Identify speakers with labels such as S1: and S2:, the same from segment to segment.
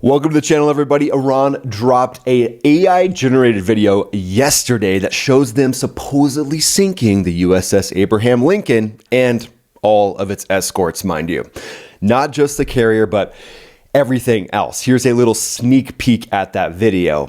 S1: Welcome to the channel, everybody. Iran dropped a AI-generated video yesterday that shows them supposedly sinking the USS Abraham Lincoln and all of its escorts, mind you. Not just the carrier, but everything else. Here's a little sneak peek at that video.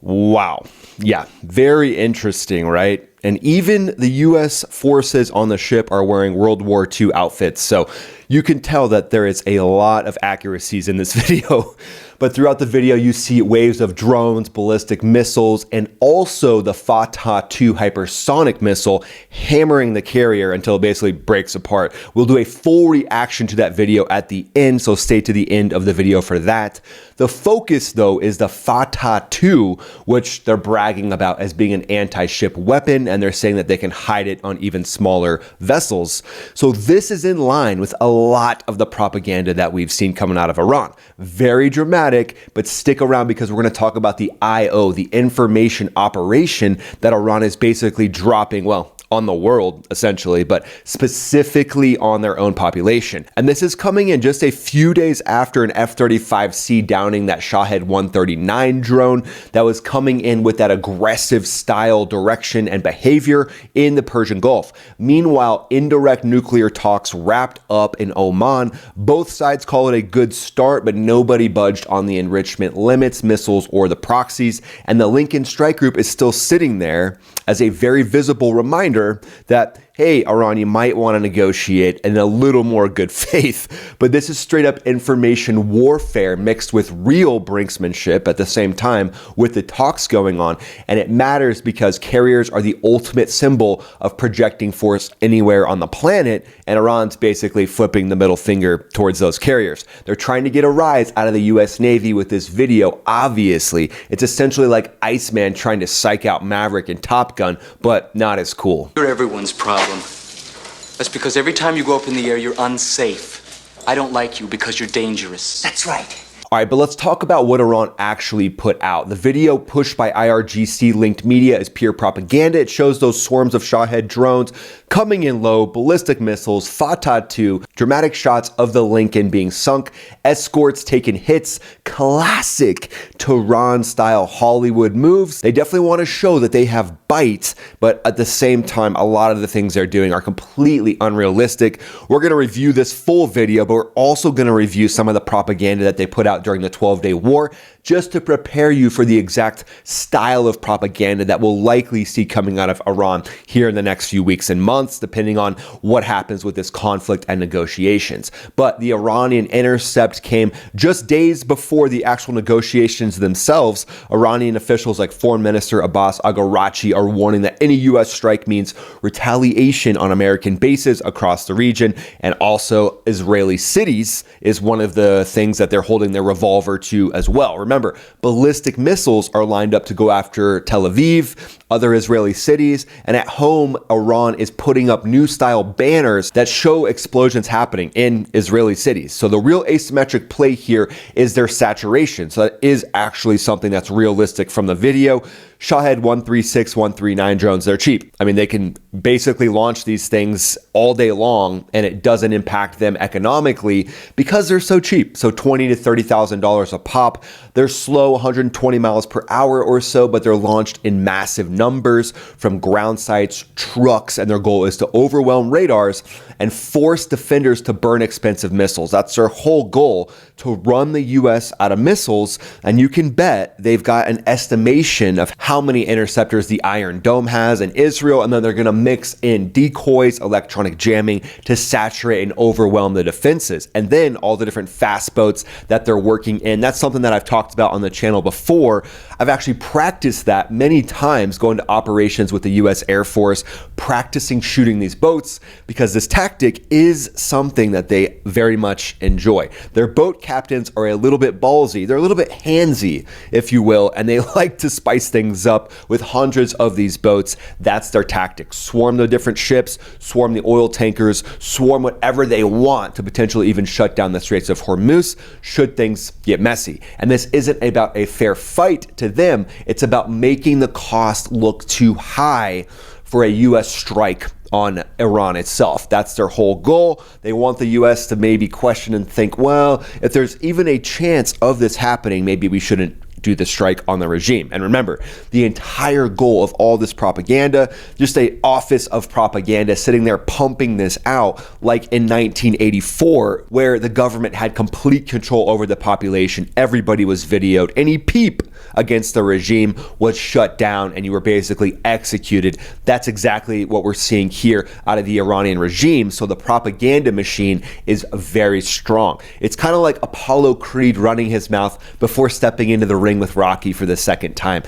S1: Wow. Yeah, very interesting, right? And even the US forces on the ship are wearing World War II outfits. So you can tell that there is a lot of accuracies in this video. But throughout the video, you see waves of drones, ballistic missiles, and also the Fatah 2 hypersonic missile hammering the carrier until it basically breaks apart. We'll do a full reaction to that video at the end, so stay to the end of the video for that. The focus, though, is the Fatah 2, which they're bragging about as being an anti-ship weapon, and they're saying that they can hide it on even smaller vessels. So this is in line with a lot of the propaganda that we've seen coming out of Iran. Very dramatic, but stick around because we're going to talk about the IO, the information operation that Iran is basically dropping, well, on the world, essentially, but specifically on their own population. And this is coming in just a few days after an F-35C downing that Shahed 139 drone that was coming in with that aggressive style, direction, and behavior in the Persian Gulf. Meanwhile, indirect nuclear talks wrapped up in Oman. Both sides call it a good start, but nobody budged on the enrichment limits, missiles, or the proxies. And the Lincoln Strike Group is still sitting there as a very visible reminder that, hey, Iran, you might want to negotiate in a little more good faith. But this is straight up information warfare mixed with real brinksmanship at the same time with the talks going on. And it matters because carriers are the ultimate symbol of projecting force anywhere on the planet. And Iran's basically flipping the middle finger towards those carriers. They're trying to get a rise out of the US Navy with this video. Obviously, it's essentially like Iceman trying to psych out Maverick and Top Gun, but not as cool.
S2: You're everyone's problem. That's because every time you go up in the air, you're unsafe. I don't like you because you're dangerous.
S3: That's right.
S1: All right, but let's talk about what Iran actually put out. The video pushed by IRGC linked media is pure propaganda. It shows those swarms of Shahed drones coming in low, ballistic missiles, Fatah 2, dramatic shots of the Lincoln being sunk, escorts taking hits, classic Tehran-style Hollywood moves. They definitely want to show that they have bite, but at the same time, a lot of the things they're doing are completely unrealistic. We're going to review this full video, but we're also going to review some of the propaganda that they put out during the 12-day war, just to prepare you for the exact style of propaganda that we'll likely see coming out of Iran here in the next few weeks and months, depending on what happens with this conflict and negotiations. But the Iranian intercept came just days before the actual negotiations themselves. Iranian officials like Foreign Minister Abbas Agharachi are warning that any U.S. strike means retaliation on American bases across the region, and also Israeli cities is one of the things that they're holding their revolver to as well. Remember, ballistic missiles are lined up to go after Tel Aviv, other Israeli cities, and at home, Iran is putting up new style banners that show explosions happening in Israeli cities. So the real asymmetric play here is their saturation. So that is actually something that's realistic from the video. Shahed 136, 139 drones, they're cheap. I mean, they can basically launch these things all day long and it doesn't impact them economically because they're so cheap. So $20,000 to $30,000 a pop. They're slow, 120 miles per hour or so, but they're launched in massive numbers from ground sites, trucks, and their goal is to overwhelm radars and force defenders to burn expensive missiles. That's their whole goal, to run the US out of missiles. And you can bet they've got an estimation of how many interceptors the Iron Dome has in Israel, and then they're going to mix in decoys, electronic jamming to saturate and overwhelm the defenses. And then all the different fast boats that they're working in. That's something that I've talked about on the channel before. I've actually practiced that many times, going to operations with the US Air Force, practicing shooting these boats, because this tactic is something that they very much enjoy. Their boat captains are a little bit ballsy. They're a little bit handsy, if you will, and they like to spice things up with hundreds of these boats. That's their tactic. Swarm the different ships, swarm the oil tankers, swarm whatever they want to potentially even shut down the Straits of Hormuz should things get messy. And this isn't about a fair fight to them. It's about making the cost look too high for a US strike on Iran itself. That's their whole goal. They want the US to maybe question and think, well, if there's even a chance of this happening, maybe we shouldn't do the strike on the regime. And remember, the entire goal of all this propaganda, just a office of propaganda sitting there pumping this out like in 1984, where the government had complete control over the population. Everybody was videoed. Any peep against the regime was shut down and you were basically executed. That's exactly what we're seeing here out of the Iranian regime. So the propaganda machine is very strong. It's kind of like Apollo Creed running his mouth before stepping into the ring with Rocky for the second time.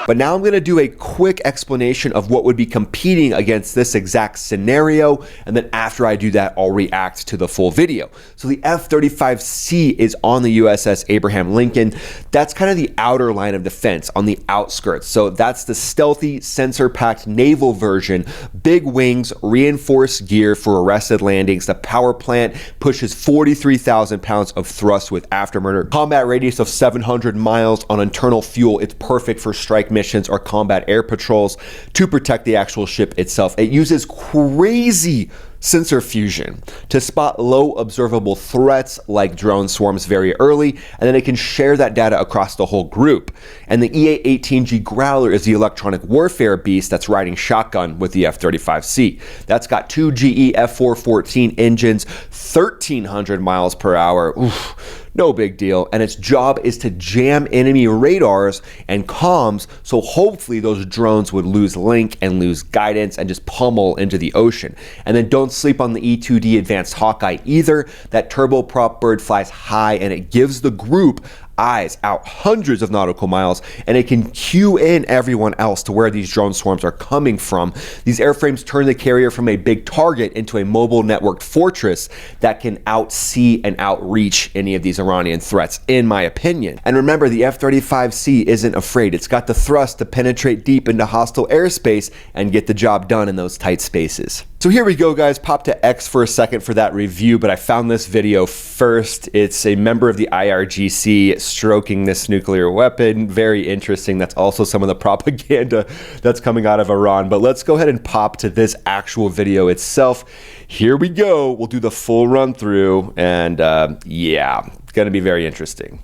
S1: But now I'm going to do a quick explanation of what would be competing against this exact scenario, and then after I do that, I'll react to the full video. So the F-35C is on the USS Abraham Lincoln. That's kind of the outer line of defense, on the outskirts. So that's the stealthy, sensor-packed naval version. Big wings, reinforced gear for arrested landings. The power plant pushes 43,000 pounds of thrust with afterburner. Combat radius of 700 miles on internal fuel. It's perfect for strike missions or combat air patrols to protect the actual ship itself. It uses crazy sensor fusion to spot low observable threats like drone swarms very early, and then it can share that data across the whole group. And the EA-18G Growler is the electronic warfare beast that's riding shotgun with the F-35C. That's got 2 GE F414 engines, 1,300 miles per hour. Oof. No big deal. And its job is to jam enemy radars and comms, so hopefully those drones would lose link and lose guidance and just pummel into the ocean. And then don't sleep on the E-2D Advanced Hawkeye either. That turboprop bird flies high and it gives the group eyes out hundreds of nautical miles, and it can cue in everyone else to where these drone swarms are coming from. These airframes turn the carrier from a big target into a mobile networked fortress that can outsee and outreach any of these Iranian threats, in my opinion. And remember, the F-35C isn't afraid. It's got the thrust to penetrate deep into hostile airspace and get the job done in those tight spaces. So here we go, guys. Pop to X for a second for that review, but I found this video first. It's a member of the IRGC stroking this nuclear weapon. Very interesting. That's also some of the propaganda that's coming out of Iran. But let's go ahead and pop to this actual video itself. Here we go. We'll do the full run through, and yeah, it's going to be very interesting.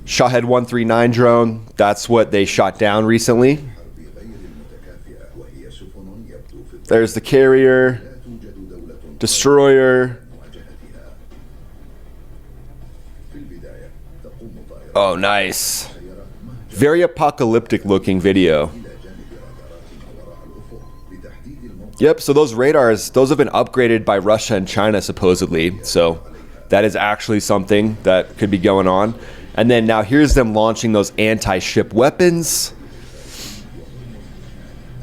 S1: Shahed 139 drone, that's what they shot down recently. There's the carrier, destroyer. Oh, nice. Very apocalyptic looking video. Yep, so those radars, those have been upgraded by Russia and China supposedly. So that is actually something that could be going on. And then now here's them launching those anti-ship weapons.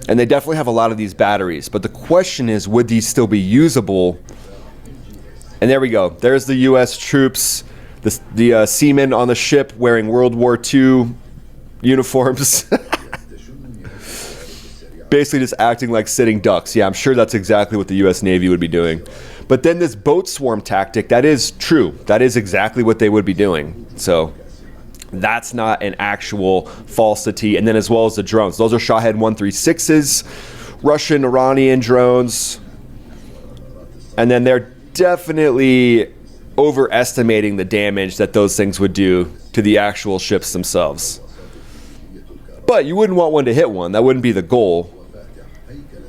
S1: And they definitely have a lot of these batteries. But the question is, would these still be usable? And there we go. There's the U.S. troops, the seamen on the ship wearing World War II uniforms. Basically just acting like sitting ducks. Yeah, I'm sure that's exactly what the U.S. Navy would be doing. But then this boat swarm tactic, that is true. That is exactly what they would be doing. So that's not an actual falsity. And then as well as the drones. Those are Shahed 136s, Russian, Iranian drones. And then they're definitely overestimating the damage that those things would do to the actual ships themselves. But you wouldn't want one to hit one. That wouldn't be the goal,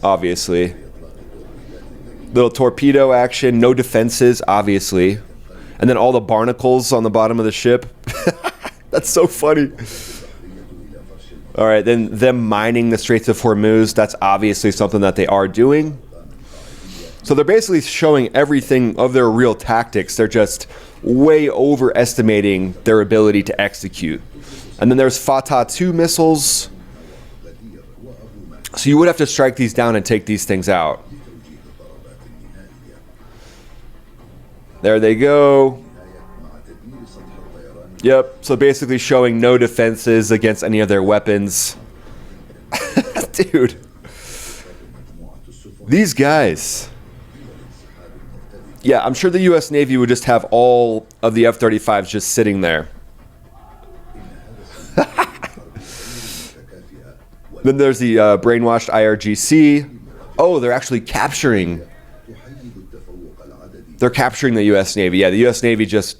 S1: obviously. Little torpedo action, no defenses, obviously. And then all the barnacles on the bottom of the ship. That's so funny. All right, then them mining the Straits of Hormuz, that's obviously something that they are doing. So they're basically showing everything of their real tactics. They're just way overestimating their ability to execute. And then there's Fatah 2 missiles. So you would have to strike these down and take these things out. There they go. Yep, so basically showing no defenses against any of their weapons. Dude. These guys. Yeah, I'm sure the US Navy would just have all of the F-35s just sitting there. Then there's the brainwashed IRGC. Oh, they're actually capturing. They're capturing the U.S. Navy. Yeah, the U.S. Navy just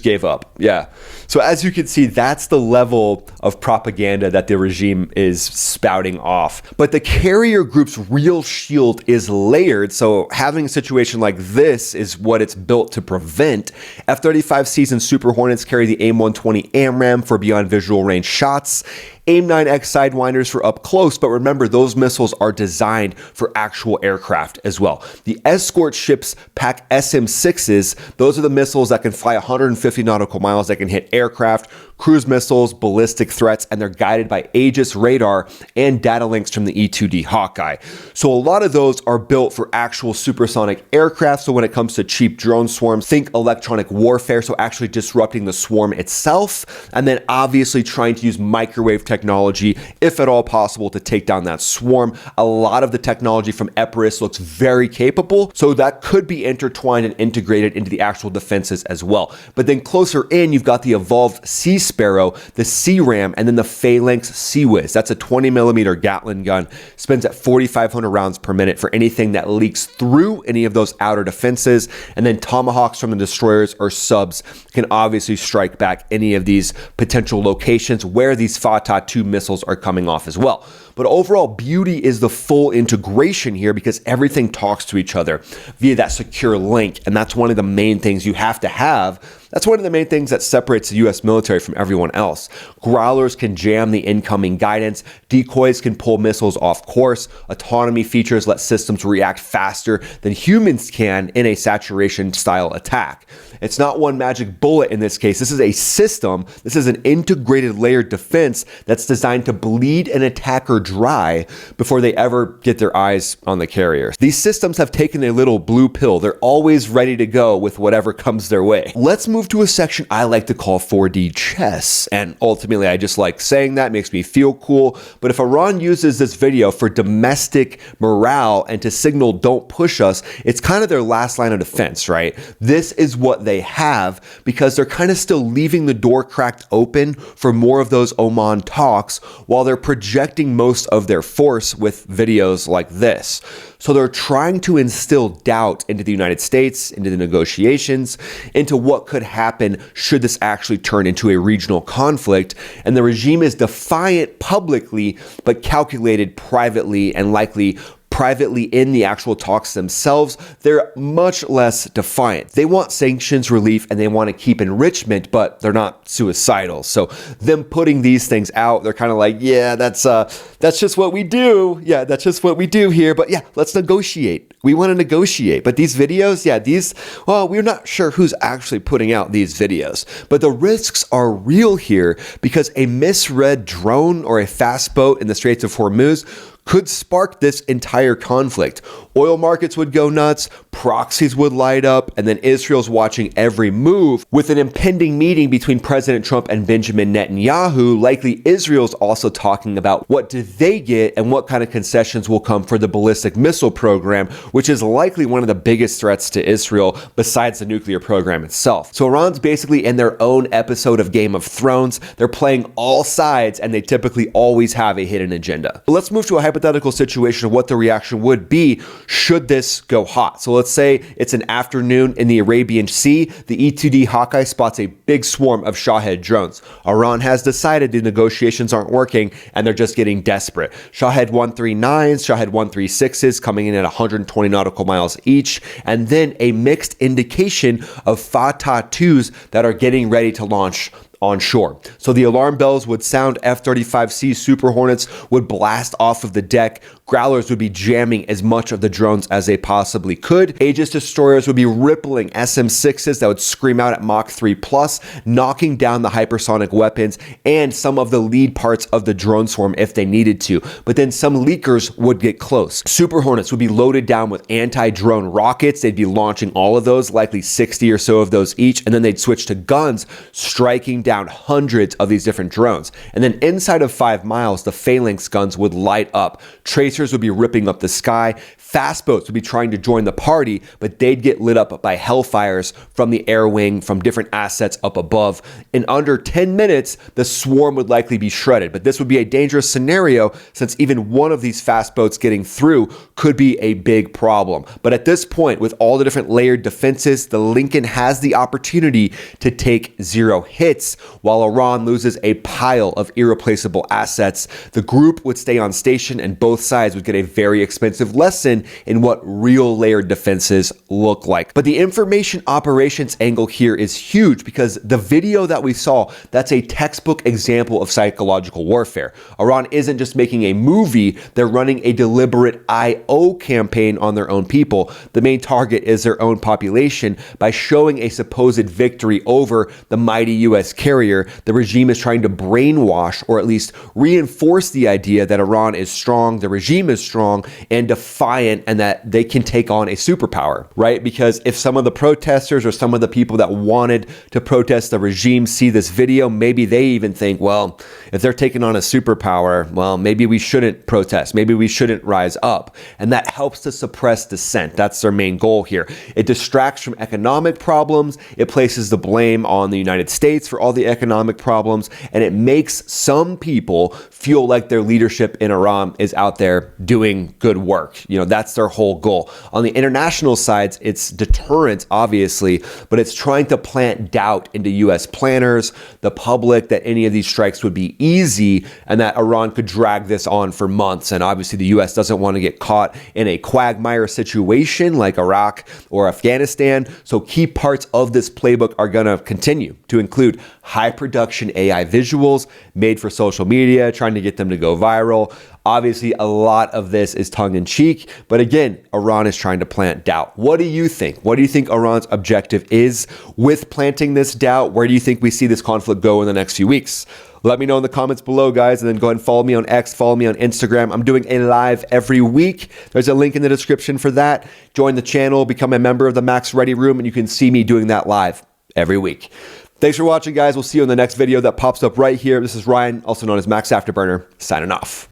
S1: gave up. Yeah. So as you can see, that's the level of propaganda that the regime is spouting off. But the carrier group's real shield is layered. So having a situation like this is what it's built to prevent. F-35Cs and Super Hornets carry the AIM-120 AMRAAM for beyond visual range shots. AIM-9X Sidewinders for up close, but remember, those missiles are designed for actual aircraft as well. The escort ships pack SM-6s. Those are the missiles that can fly 150 nautical miles, that can hit aircraft, cruise missiles, ballistic threats, and they're guided by Aegis radar and data links from the E-2D Hawkeye. So a lot of those are built for actual supersonic aircraft. So when it comes to cheap drone swarms, think electronic warfare, so actually disrupting the swarm itself, and then obviously trying to use microwave technology, if at all possible, to take down that swarm. A lot of the technology from Epirus looks very capable, so that could be intertwined and integrated into the actual defenses as well. But then closer in, you've got the evolved Sea Sparrow, the C-RAM, and then the Phalanx Sea-Whiz. That's a 20mm Gatling gun, spins at 4,500 rounds per minute for anything that leaks through any of those outer defenses, and then Tomahawks from the destroyers or subs can obviously strike back any of these potential locations where these Fatah 2 missiles are coming off as well. But overall, beauty is the full integration here because everything talks to each other via that secure link, and that's one of the main things you have to have. That's one of the main things that separates the US military from everyone else. Growlers can jam the incoming guidance, decoys can pull missiles off course, autonomy features let systems react faster than humans can in a saturation style attack. It's not one magic bullet in this case. This is a system. This is an integrated layered defense that's designed to bleed an attacker dry before they ever get their eyes on the carrier. These systems have taken a little blue pill. They're always ready to go with whatever comes their way. Let's move to a section I like to call 4D chess. And ultimately, I just like saying that. It makes me feel cool. But if Iran uses this video for domestic morale and to signal don't push us, it's kind of their last line of defense, right? This is what they have because they're kind of still leaving the door cracked open for more of those Oman talks while they're projecting most of their force with videos like this. So they're trying to instill doubt into the United States, into the negotiations, into what could happen should this actually turn into a regional conflict. And the regime is defiant publicly, but calculated privately and likely privately in the actual talks themselves. They're much less defiant. They want sanctions relief and they want to keep enrichment, but they're not suicidal. So them putting these things out, they're kind of like, yeah, that's just what we do. Yeah, that's just what we do here. But yeah, let's negotiate. We want to negotiate. But these videos, well, we're not sure who's actually putting out these videos. But the risks are real here because a misread drone or a fast boat in the Straits of Hormuz could spark this entire conflict. Oil markets would go nuts, proxies would light up, and then Israel's watching every move. With an impending meeting between President Trump and Benjamin Netanyahu, likely Israel's also talking about what do they get and what kind of concessions will come for the ballistic missile program, which is likely one of the biggest threats to Israel besides the nuclear program itself. So Iran's basically in their own episode of Game of Thrones. They're playing all sides and they typically always have a hidden agenda. But let's move to a hypothetical situation of what the reaction would be should this go hot. So let's say it's an afternoon in the Arabian Sea. The E-2D Hawkeye spots a big swarm of Shahed drones. Iran has decided the negotiations aren't working and they're just getting desperate. Shahed 139s, Shahed 136s coming in at 120 nautical miles each, and then a mixed indication of Fatah 2s that are getting ready to launch on shore. So the alarm bells would sound, F-35C Super Hornets would blast off of the deck, Growlers would be jamming as much of the drones as they possibly could, Aegis destroyers would be rippling SM-6s that would scream out at Mach 3+, knocking down the hypersonic weapons and some of the lead parts of the drone swarm if they needed to. But then some leakers would get close. Super Hornets would be loaded down with anti-drone rockets. They'd be launching all of those, likely 60 or so of those each, and then they'd switch to guns, striking down hundreds of these different drones. And then inside of 5 miles, the phalanx guns would light up. Tracers would be ripping up the sky. Fast boats would be trying to join the party, but they'd get lit up by hellfires from the air wing, from different assets up above. In under 10 minutes, the swarm would likely be shredded. But this would be a dangerous scenario since even one of these fast boats getting through could be a big problem. But at this point, with all the different layered defenses, the Lincoln has the opportunity to take 0 hits while Iran loses a pile of irreplaceable assets. The group would stay on station and both sides would get a very expensive lesson in what real layered defenses look like. But the information operations angle here is huge because the video that we saw, that's a textbook example of psychological warfare. Iran isn't just making a movie, they're running a deliberate IO campaign on their own people. The main target is their own population. By showing a supposed victory over the mighty US carrier, the regime is trying to brainwash or at least reinforce the idea that Iran is strong, the regime is strong and defiant, and that they can take on a superpower, right? Because if some of the protesters or some of the people that wanted to protest the regime see this video, maybe they even think, well, if they're taking on a superpower, well, maybe we shouldn't protest. Maybe we shouldn't rise up. And that helps to suppress dissent. That's their main goal here. It distracts from economic problems. It places the blame on the United States for all the economic problems. And it makes some people feel like their leadership in Iran is out there doing good work. You know, that's their whole goal. On the international sides, it's deterrence, obviously, but it's trying to plant doubt into US planners, the public, that any of these strikes would be easy and that Iran could drag this on for months. And obviously the US doesn't want to get caught in a quagmire situation like Iraq or Afghanistan. So key parts of this playbook are going to continue to include high production AI visuals made for social media, trying to get them to go viral. Obviously, a lot of this is tongue-in-cheek, but again, Iran is trying to plant doubt. What do you think? What do you think Iran's objective is with planting this doubt? Where do you think we see this conflict go in the next few weeks? Let me know in the comments below, guys, and then go ahead and follow me on X, follow me on Instagram. I'm doing a live every week. There's a link in the description for that. Join the channel, become a member of the Max Ready Room, and you can see me doing that live every week. Thanks for watching, guys. We'll see you in the next video that pops up right here. This is Ryan, also known as Max Afterburner, signing off.